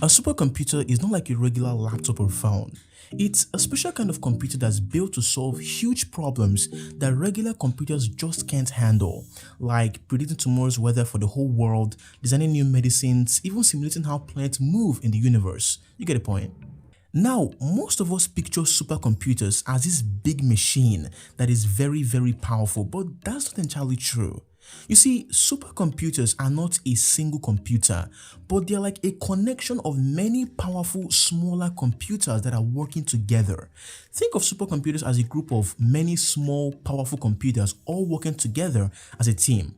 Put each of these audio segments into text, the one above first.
A supercomputer is not like a regular laptop or phone. It's a special kind of computer that's built to solve huge problems that regular computers just can't handle, like predicting tomorrow's weather for the whole world, designing new medicines, even simulating how planets move in the universe. You get the point? Now, most of us picture supercomputers as this big machine that is very powerful, but that's not entirely true. You see, supercomputers are not a single computer, but they're like a connection of many powerful smaller computers that are working together. Think of supercomputers as a group of many small powerful computers all working together as a team.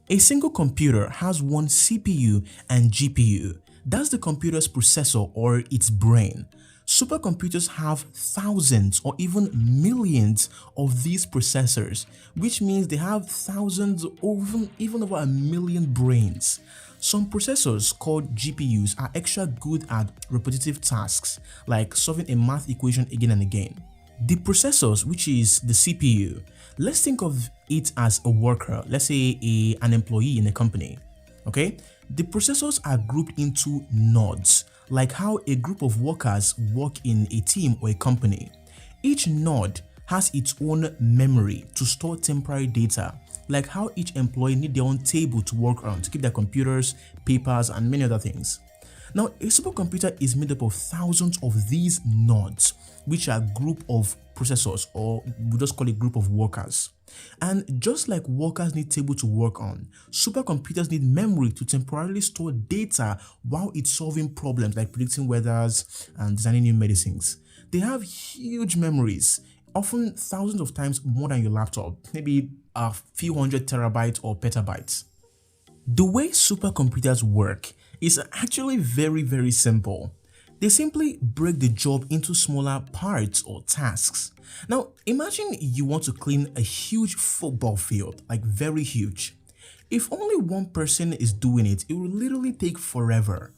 A single computer has one CPU and GPU. That's the computer's processor or its brain. Supercomputers have thousands or even millions of these processors, which means they have thousands or even over a million brains. Some processors called GPUs are extra good at repetitive tasks like solving a math equation again and again. The processors, which is the CPU, let's think of it as a worker, let's say an employee in a company, okay? The processors are grouped into nodes, like how a group of workers work in a team or a company. Each node has its own memory to store temporary data, like how each employee needs their own table to work on to keep their computers, papers, and many other things. Now, a supercomputer is made up of thousands of these nodes, which are a group of processors, or we just call it group of workers. And just like workers need table to work on, supercomputers need memory to temporarily store data while it's solving problems like predicting weathers and designing new medicines. They have huge memories, often thousands of times more than your laptop, maybe a few hundred terabytes or petabytes. The way supercomputers work is actually very simple. They simply break the job into smaller parts or tasks. Now, imagine you want to clean a huge football field, like very huge. If only one person is doing it, it will literally take forever.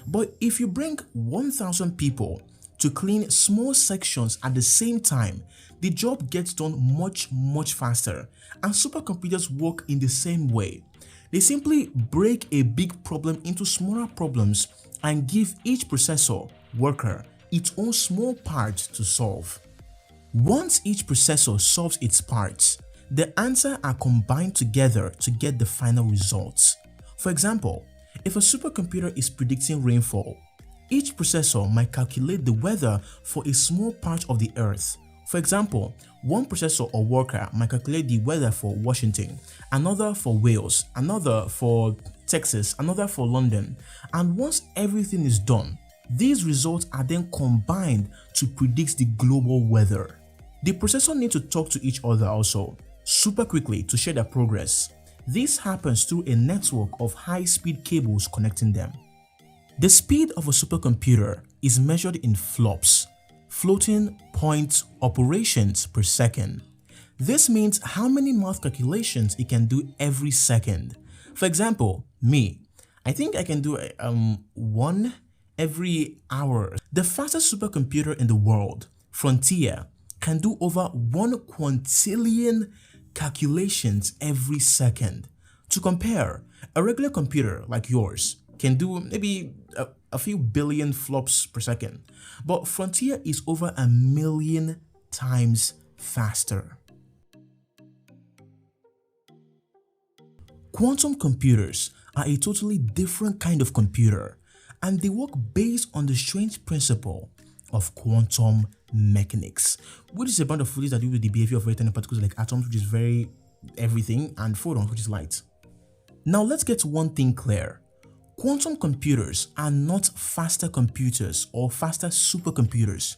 But if you bring 1,000 people to clean small sections at the same time, the job gets done much faster, and supercomputers work in the same way. They simply break a big problem into smaller problems and give each processor, worker, its own small part to solve. Once each processor solves its parts, the answers are combined together to get the final results. For example, if a supercomputer is predicting rainfall, each processor might calculate the weather for a small part of the Earth. For example, one processor or worker might calculate the weather for Washington, another for Wales, another for Texas, another for London, and once everything is done, these results are then combined to predict the global weather. The processor need to talk to each other also, super quickly to share their progress. This happens through a network of high-speed cables connecting them. The speed of a supercomputer is measured in flops, floating point operations per second. This means how many math calculations it can do every second. For example, me, I think I can do one every hour. The fastest supercomputer in the world, Frontier, can do over 1 quintillion calculations every second. To compare, a regular computer like yours can do maybe a few billion flops per second, but Frontier is over 1,000,000 times faster. Quantum computers are a totally different kind of computer, and they work based on the strange principle of quantum mechanics, which is a bunch of physics that deal with the behavior of very tiny particles like atoms, which is very everything, and photons, which is light. Now let's get one thing clear. Quantum computers are not faster computers or faster supercomputers.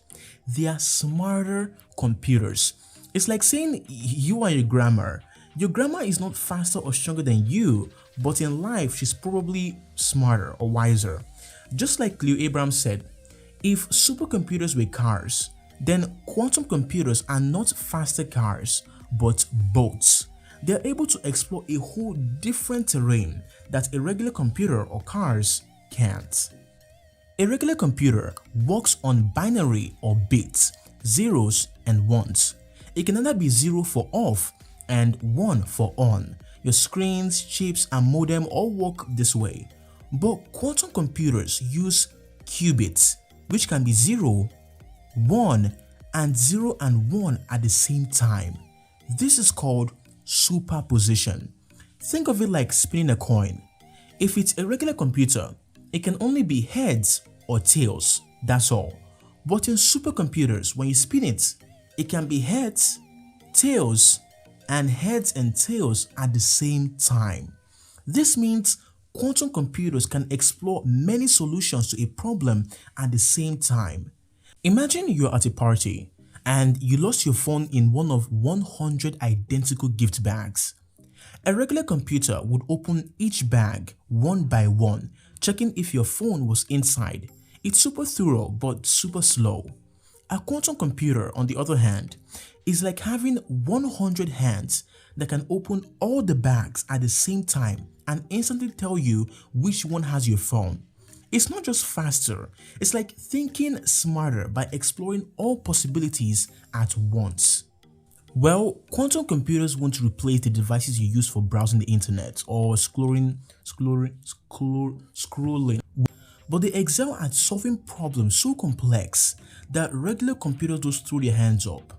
They are smarter computers. It's like saying you are your grandma. Your grandma is not faster or stronger than you, but in life she's probably smarter or wiser. Just like Cleo Abrams said, if supercomputers were cars, then quantum computers are not faster cars, but boats. They are able to explore a whole different terrain that a regular computer or cars can't. A regular computer works on binary or bits, zeros and ones. It can either be 0 for off and 1 for on. Your screens, chips, and modem all work this way. But quantum computers use qubits, which can be 0, 1, and 0 and 1 at the same time. This is called superposition. Think of it like spinning a coin. If it's a regular computer, it can only be heads or tails, that's all. But in supercomputers, when you spin it, it can be heads, tails, and heads and tails at the same time. This means quantum computers can explore many solutions to a problem at the same time. Imagine you're at a party and you lost your phone in one of 100 identical gift bags. A regular computer would open each bag one by one, checking if your phone was inside. It's super thorough but super slow. A quantum computer, on the other hand, is like having 100 hands that can open all the bags at the same time and instantly tell you which one has your phone. It's not just faster, it's like thinking smarter by exploring all possibilities at once. Well, quantum computers won't replace the devices you use for browsing the internet or scrolling, but they excel at solving problems so complex that regular computers just throw their hands up.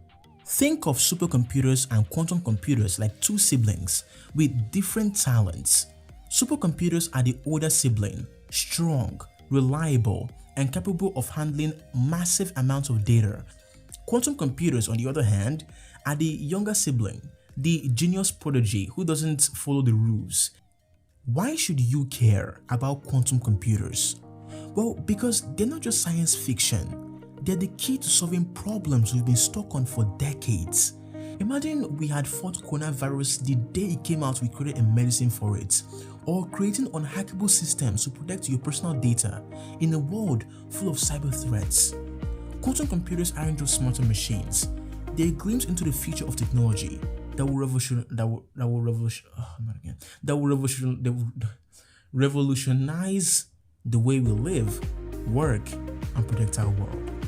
Think of supercomputers and quantum computers like two siblings with different talents. Supercomputers are the older sibling, strong, reliable, and capable of handling massive amounts of data. Quantum computers, on the other hand, are the younger sibling, the genius prodigy who doesn't follow the rules. Why should you care about quantum computers? Well, because they're not just science fiction, they're the key to solving problems we've been stuck on for decades. Imagine we had fought coronavirus the day it came out, we created a medicine for it, or creating unhackable systems to protect your personal data in a world full of cyber threats. Quantum computers aren't just smarter machines, they're a glimpse into the future of technology that will revolutionize the way we live, work, and protect our world.